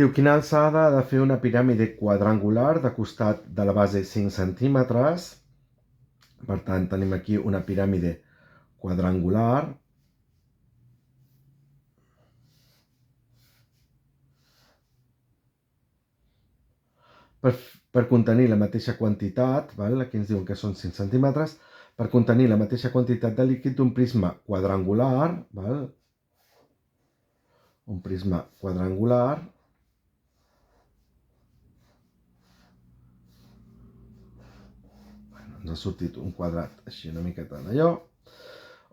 Diu, quina alçada ha de fer una piràmide quadrangular de costat de la base 5 centímetres? Per tant, tenim aquí una piràmide quadrangular. Per contenir la mateixa quantitat, aquí ens diuen que són 5 centímetres, per contenir la mateixa quantitat de líquid d'un prisma quadrangular, un prisma quadrangular, ens ha sortit un quadrat així una miqueta d'allò,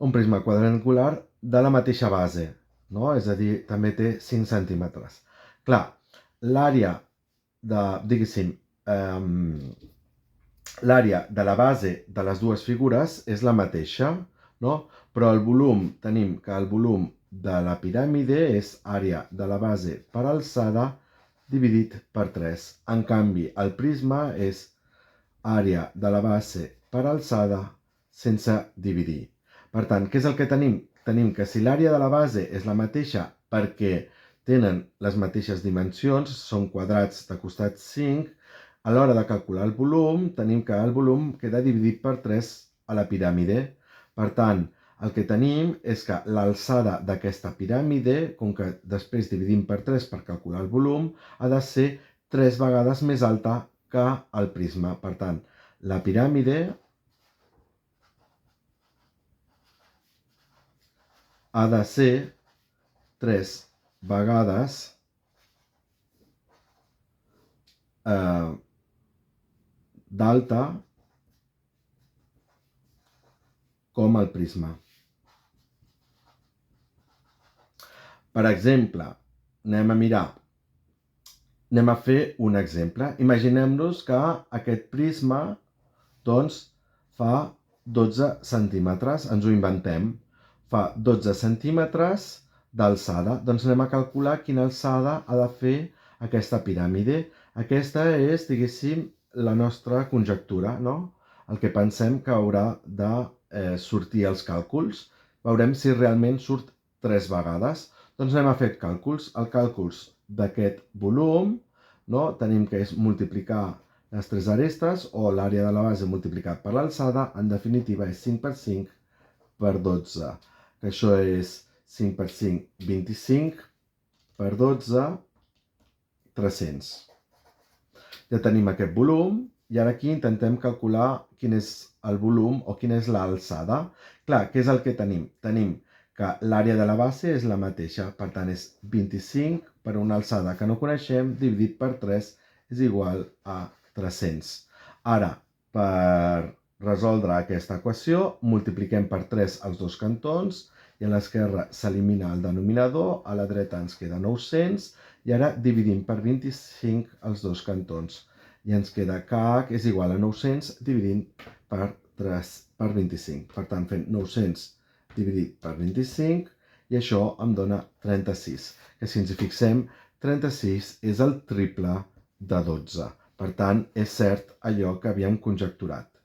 un prisma quadrangular de la mateixa base, no? És a dir, també té 5 centímetres. Clar, l'àrea de, diguéssim, l'àrea de la base de les dues figures és la mateixa, no? Però el volum, tenim que el volum de la piràmide és àrea de la base per alçada dividit per 3. En canvi, el prisma és àrea de la base per alçada sense dividir. Per tant, què és el que tenim? Tenim que si l'àrea de la base és la mateixa perquè tenen les mateixes dimensions, són quadrats de costat 5, a l'hora de calcular el volum, tenim que el volum queda dividit per 3 a la piràmide. Per tant, el que tenim és que l'alçada d'aquesta piràmide, com que després dividim per 3 per calcular el volum, ha de ser 3 vegades més alta que el prisma. Per tant, la piràmide ha de ser 3 vegades d'alta com el prisma. Per exemple, anem a fer un exemple. Imaginem-nos que aquest prisma doncs, fa 12 centímetres, ens ho inventem, fa 12 centímetres d'alçada. Doncs anem a calcular quina alçada ha de fer aquesta piràmide. Aquesta és, diguéssim, la nostra conjectura, no? El que pensem que haurà de sortir els càlculs. Veurem si realment surt 3 vegades. Doncs anem a fer càlculs. El càlculs d'aquest volum, no? Tenim que és multiplicar les 3 arestes o l'àrea de la base multiplicat per l'alçada. En definitiva és 5 per 5 per 12. Que això és 5 per 5, 25 per 12, 300. Ja tenim aquest volum i ara aquí intentem calcular quin és el volum o quina és l'alçada. Clar, què és el que tenim? Tenim que l'àrea de la base és la mateixa, per tant és 25 per una alçada que no coneixem dividit per 3 és igual a 300. Ara, per resoldre aquesta equació, multipliquem per 3 els dos cantons i a l'esquerra s'elimina el denominador, a la dreta ens queda 900 i ara dividim per 25 els dos cantons. I ens queda que h és igual a 900 dividint per 25. Per tant, fent 900 dividit per 25 i això em dona 36. Que si ens hi fixem, 36 és el triple de 12. Per tant, és cert allò que havíem conjecturat.